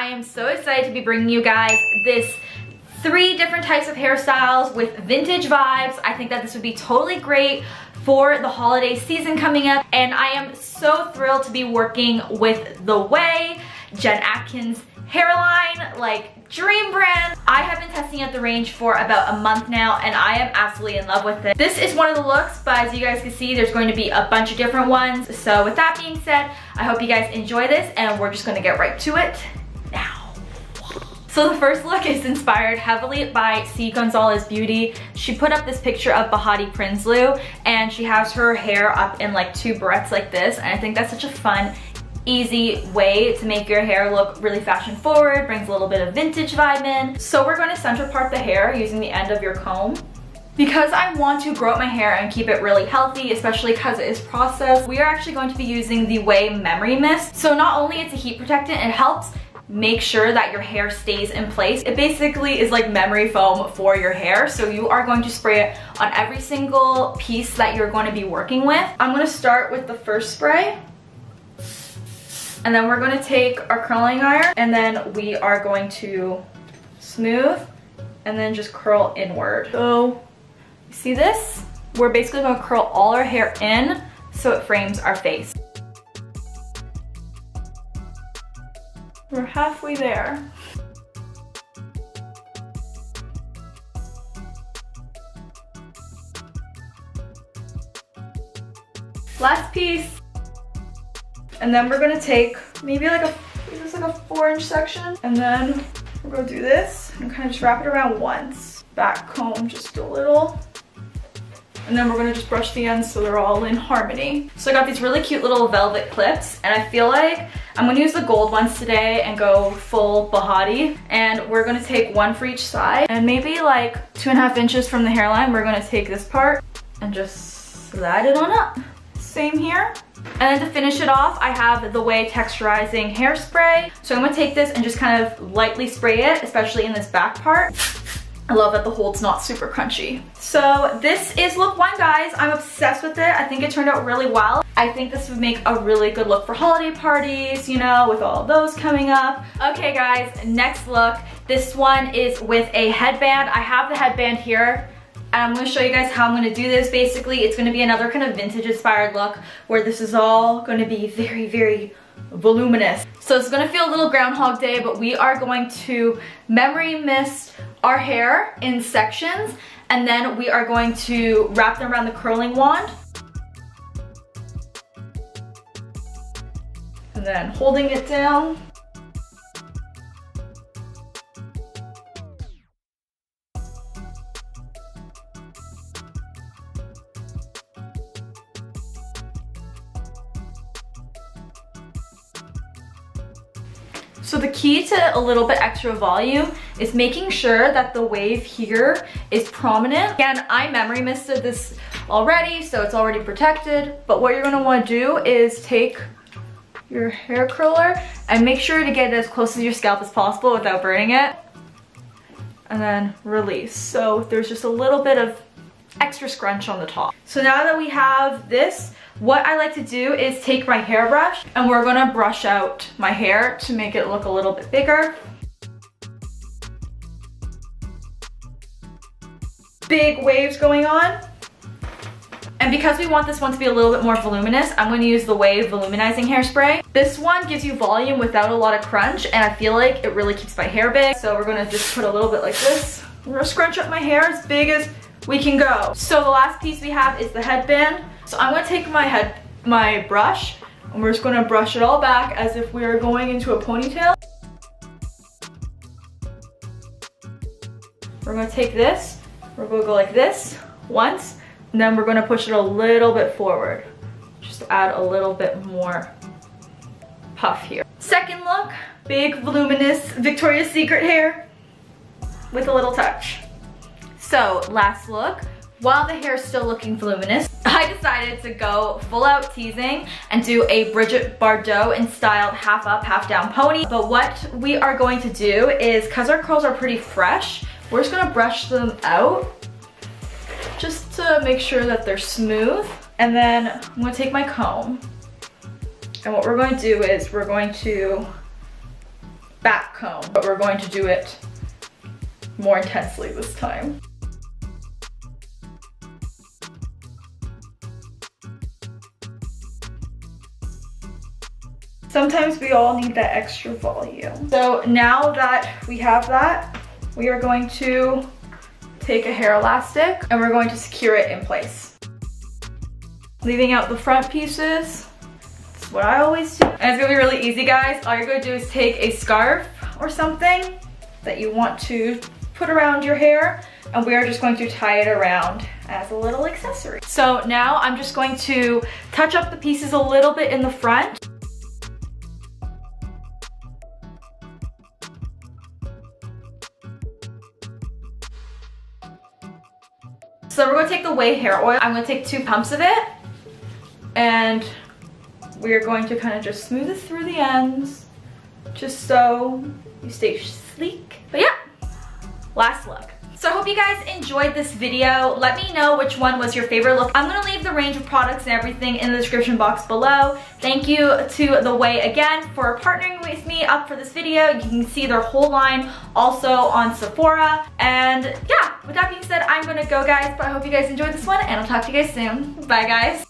I am so excited to be bringing you guys this 3 different types of hairstyles with vintage vibes. I think that this would be totally great for the holiday season coming up, and I am so thrilled to be working with the OUAI Jen Atkins hairline, like dream brand. I have been testing at the range for about a month now, and I am absolutely in love with it. This is one of the looks, but as you guys can see, there's going to be a bunch of different ones. So with that being said, I hope you guys enjoy this, and we're just gonna get right to it now. So the first look is inspired heavily by Sequins Beauty. She put up this picture of Bahati Prinsloo, and she has her hair up in like 2 barrettes like this, and I think that's such a fun, easy way to make your hair look really fashion forward, brings a little bit of vintage vibe in. So we're going to center part the hair using the end of your comb. Because I want to grow out my hair and keep it really healthy, especially because it is processed, we are actually going to be using the OUAI Memory Mist. So not only it's a heat protectant, it helps make sure that your hair stays in place. It basically is like memory foam for your hair. So you are going to spray it on every single piece that you're going to be working with. I'm going to start with the first spray. And then we're going to take our curling iron, and then we are going to smooth and then just curl inward. So you see this? We're basically going to curl all our hair in so it frames our face. We're halfway there. Last piece. And then we're gonna take maybe like is this like a 4-inch section? And then we're gonna do this and kind of just wrap it around once. Back comb just a little. And then we're gonna just brush the ends so they're all in harmony. So I got these really cute little velvet clips, and I feel like I'm gonna use the gold ones today and go full Bahati. And we're gonna take 1 for each side, and maybe like 2.5 inches from the hairline, we're gonna take this part and just slide it on up. Same here. And then to finish it off, I have the OUAI Texturizing Hairspray. So I'm gonna take this and just kind of lightly spray it, especially in this back part. I love that the hold's not super crunchy. So this is look 1, guys. I'm obsessed with it. I think it turned out really well. I think this would make a really good look for holiday parties, you know, with all of those coming up. Okay guys, next look. This one is with a headband. I have the headband here. And I'm going to show you guys how I'm going to do this. Basically, it's going to be another kind of vintage inspired look where this is all going to be very, very voluminous. So it's going to feel a little Groundhog Day, but we are going to memory mist our hair in sections, and then we are going to wrap them around the curling wand. And then holding it down. So the key to a little bit extra volume is making sure that the wave here is prominent. Again, I memory misted this already, so it's already protected. But what you're gonna wanna do is take your hair curler and make sure to get it as close to your scalp as possible without burning it. And then release. So there's just a little bit of extra scrunch on the top. So now that we have this, what I like to do is take my hairbrush and we're gonna brush out my hair to make it look a little bit bigger. Big waves going on. And because we want this one to be a little bit more voluminous, I'm gonna use the OUAI Volumizing Hairspray. This one gives you volume without a lot of crunch, and I feel like it really keeps my hair big. So we're gonna just put a little bit like this. We're gonna scrunch up my hair as big as we can go. So the last piece we have is the headband. So I'm gonna take my brush, and we're just gonna brush it all back as if we are going into a ponytail. We're gonna take this, we're gonna go like this once, and then we're gonna push it a little bit forward. Just to add a little bit more puff here. Second look, big voluminous Victoria's Secret hair with a little touch. So last look, while the hair is still looking voluminous, I decided to go full out teasing and do a Brigitte Bardot in styled half up, half down pony. But what we are going to do is, cause our curls are pretty fresh, we're just gonna brush them out just to make sure that they're smooth. And then I'm gonna take my comb, and what we're going to do is we're going to back comb, but we're going to do it more intensely this time. Sometimes we all need that extra volume. So now that we have that, we are going to take a hair elastic and we're going to secure it in place. Leaving out the front pieces. That's what I always do. And it's gonna be really easy, guys. All you're gonna do is take a scarf or something that you want to put around your hair, and we are just going to tie it around as a little accessory. So now I'm just going to touch up the pieces a little bit in the front. So we're gonna take the OUAI hair oil. I'm gonna take 2 pumps of it, and we're going to kind of just smooth it through the ends, just so you stay sleek. But yeah, last look. So I hope you guys enjoyed this video. Let me know which one was your favorite look. I'm gonna leave the range of products and everything in the description box below. Thank you to the OUAI again for partnering with me up for this video. You can see their whole line also on Sephora. And yeah, with that being said, I'm gonna go, guys, but I hope you guys enjoyed this one, and I'll talk to you guys soon. Bye, guys.